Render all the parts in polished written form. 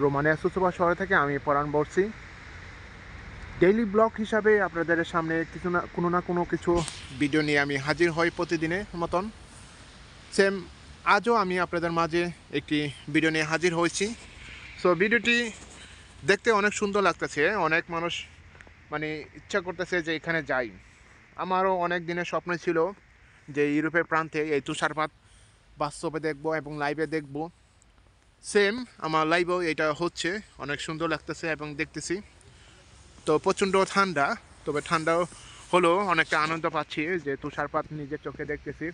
Romania সুসোভা শহর থেকে আমি পরাণ বলছি। ডেইলি ব্লগ হিসাবে আপনাদের সামনে কোনো না কোনো কিছু ভিডিও নিয়ে আমি হাজির হই প্রতিদিনের মতন। সেম আজও আমি আপনাদের মাঝে একটি ভিডিও নিয়ে হাজির হয়েছি। সো ভিডিওটি দেখতে অনেক সুন্দর লাগতেছে, অনেক মানুষ মানে ইচ্ছা করতেছে যে এখানে যাই। আমারও অনেক দিনের স্বপ্ন ছিল যে ইউরোপের প্রান্তে এই তুষারপাত বাস্তবে দেখব এবং লাইভে দেখব। সেম আমার লাইভেও এটা হচ্ছে, অনেক সুন্দর লাগতেছে এবং দেখতেছি। তো প্রচণ্ড ঠান্ডা, তবে ঠান্ডাও হলো অনেকটা আনন্দ পাচ্ছি যে তুষারপাত নিজের চোখে দেখতেছি।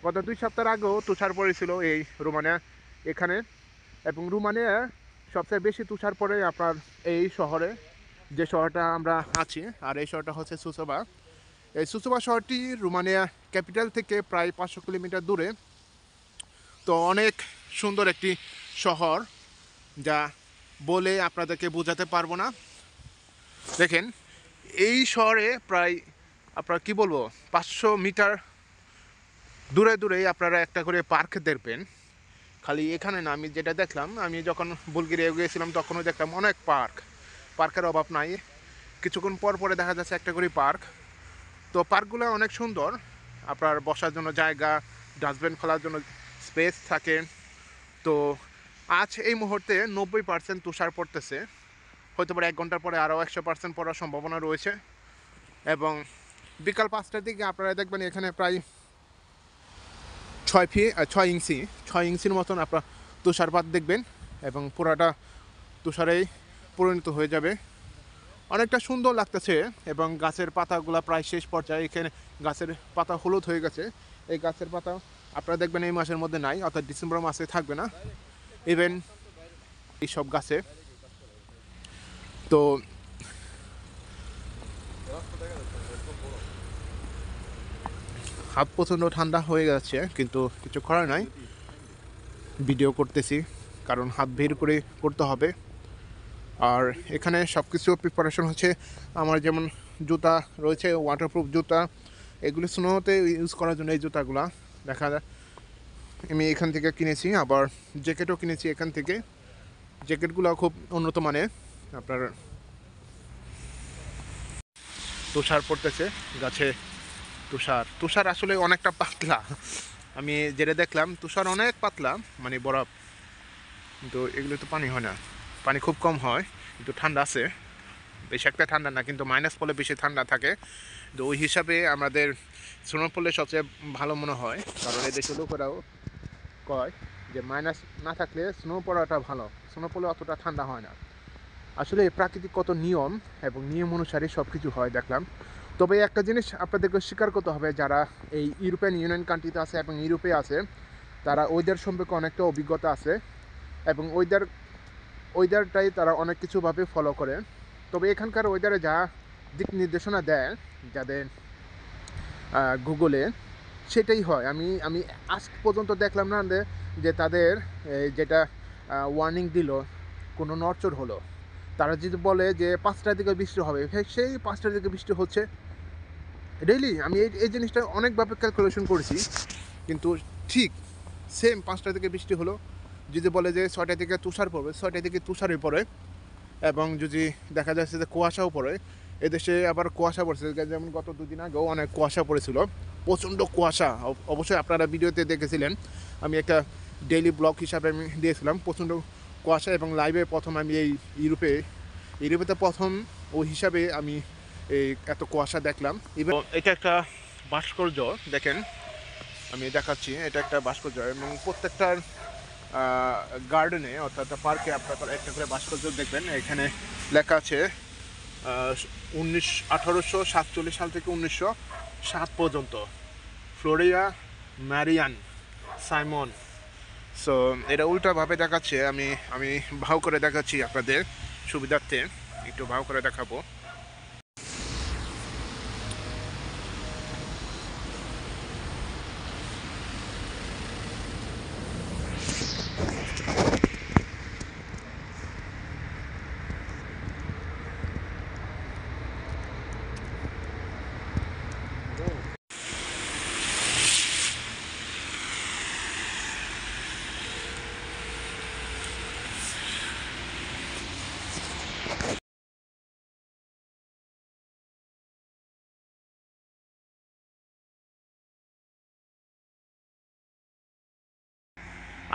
গত 2 সপ্তাহ আগেও তুষার পড়েছিল এই রোমানিয়া এখানে, এবং রোমানিয়া সবচেয়ে বেশি তুষার পড়ে আপনার এই শহরে, যে শহরটা আমরা আছি, আর এই শহরটা হচ্ছে সুসোভা। এই সুসোভা শহরটি রোমানিয়া ক্যাপিটাল থেকে প্রায় 500 কিলোমিটার দূরে। তো অনেক সুন্দর একটি শহর, যা বলে আপনাদেরকে বোঝাতে পারবো না। দেখেন, এই শহরে প্রায় আপনার কি বলবো 500 মিটার দূরে দূরেই আপনারা একটা করে পার্ক দেখবেন। খালি এখানে না, আমি যেটা দেখলাম, আমি যখন বুলগেরিয়া গিয়েছিলাম তখনও দেখলাম অনেক পার্কের অভাব নাই। কিছুক্ষণ পর পরে দেখা যাচ্ছে একটা করে পার্ক। তো পার্কগুলো অনেক সুন্দর, আপনার বসার জন্য জায়গা, ডাস্টবিন ফেলার জন্য স্পেস থাকে। তো আজ এই মুহূর্তে 90% তুষার পড়তেছে, হয়তো পারে 1 ঘন্টার পরে আরও 100% পড়ার সম্ভাবনা রয়েছে। এবং বিকাল 5টার দিকে আপনারা দেখবেন এখানে প্রায় 6 ইঞ্চির মতন আপনার তুষারপাত দেখবেন, এবং পুরাটা তুষারেই পরিণত হয়ে যাবে। অনেকটা সুন্দর লাগতেছে, এবং গাছের পাতাগুলো প্রায় শেষ পর্যায়ে। এখানে গাছের পাতা হলুদ হয়ে গেছে। এই গাছের পাতা আপনারা দেখবেন এই মাসের মধ্যে নাই, অর্থাৎ ডিসেম্বর মাসে থাকবে না ইভেন এইসব গাছে। তো হাত প্রচণ্ড ঠান্ডা হয়ে গেছে, কিন্তু কিছু করার নাই, ভিডিও করতেছি কারণ হাত বের করে করতে হবে। আর এখানে সব কিছু প্রিপারেশন হচ্ছে। আমার যেমন জুতা রয়েছে, ওয়াটারপ্রুফ জুতা, এগুলি স্নোতে ইউজ করার জন্য এই জুতাগুলো দেখা যায় আমি এখান থেকে কিনেছি। আবার জ্যাকেটও কিনেছি এখান থেকে। জ্যাকেটগুলো খুব উন্নত মানের। আপনার তুষার পড়তেছে গাছে, তুষার আসলে অনেকটা পাতলা। আমি যেটা দেখলাম তুষার অনেক পাতলা, মানে বরফ, কিন্তু এগুলো তো পানি হয় না, পানি খুব কম হয়, কিন্তু ঠান্ডা আছে। বেশি একটা ঠান্ডা না, কিন্তু মাইনাস পড়লে বেশি ঠান্ডা থাকে। তো ওই হিসাবে আমাদের স্নো পড়লে সবচেয়ে ভালো মনে হয়, কারণ এদেশে লোকেরাও কয় যে মাইনাস না থাকলে স্নো পড়াটা ভালো, স্নো পড়লে অতটা ঠান্ডা হয় না। আসলে প্রাকৃতিক কত নিয়ম এবং নিয়ম অনুসারে সব কিছু হয় দেখলাম। তবে একটা জিনিস আপনাদেরকে স্বীকার করতে হবে, যারা এই ইউরোপিয়ান ইউনিয়ন কান্ট্রিতে আছে এবং ইউরোপে আছে, তারা ওয়েদার সম্পর্কে অনেকটা অভিজ্ঞতা আছে, এবং ওয়েদারটাই তারা অনেক কিছুভাবে ফলো করে। তবে এখানকার ওয়েদারে যা দিক নির্দেশনা দেয় যাদের গুগলে, সেটাই হয়। আমি আজ পর্যন্ত দেখলাম না যে তাদের যেটা ওয়ার্নিং দিল কোনো নড়চড় হলো। তারা যদি বলে যে 5টার দিকে বৃষ্টি হবে, সেই 5টার দিকে বৃষ্টি হচ্ছে ডেইলি। আমি এই জিনিসটা অনেকভাবে ক্যালকুলেশন করেছি, কিন্তু ঠিক সেম 5টার দিকে বৃষ্টি হলো। যদি বলে যে 6টার দিকে তুষার পড়বে, 6টার দিকে তুষারই পড়ে। এবং যদি দেখা যাচ্ছে যে কুয়াশাও পড়ে, এদেশে আবার কুয়াশা পড়ছে, যেমন গত 2 দিন আগেও অনেক কুয়াশা পড়েছিল, প্রচণ্ড কুয়াশা। অবশ্যই আপনারা ভিডিওতে দেখেছিলেন, আমি একটা ডেইলি ব্লগ হিসাবে আমি দিয়েছিলাম প্রচণ্ড কুয়াশা। এবং লাইভে প্রথম আমি এই ইউরোপেতে প্রথম ওই হিসাবে আমি এই এত কুয়াশা দেখলাম। ইভেন এটা একটা ভাস্কর্য, দেখেন আমি দেখাচ্ছি, এটা একটা ভাস্কর্য, এবং প্রত্যেকটার গার্ডেনে অর্থাৎ পার্কে আপনারা একটা করে ভাস্কর্য দেখবেন। এখানে লেখা আছে 1847 সাল থেকে 1907 পর্যন্ত ফ্লোরিয়া ম্যারিয়ান সাইমন। সো এটা উল্টাভাবে দেখাচ্ছে, আমি ভাও করে দেখাচ্ছি আপনাদের সুবিধার্থে, একটু ভাও করে দেখাবো।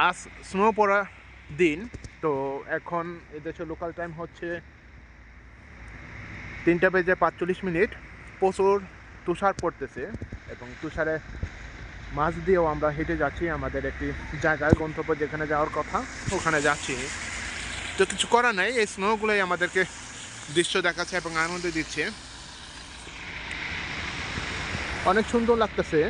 আজ স্নো পড়া দিন। তো এখন এদেশে লোকাল টাইম হচ্ছে 3:45। প্রচুর তুষার পড়তেছে এবং তুষারে মাঝ দিয়েও আমরা হেঁটে যাচ্ছি আমাদের একটি জায়গায়, গন্তব্য যেখানে যাওয়ার কথা ওখানে যাচ্ছি। তো কিছু করার নাই, এই স্নোগুলোই আমাদেরকে দৃশ্য দেখাচ্ছে এবং আনন্দ দিচ্ছে। অনেক সুন্দর লাগতেছে।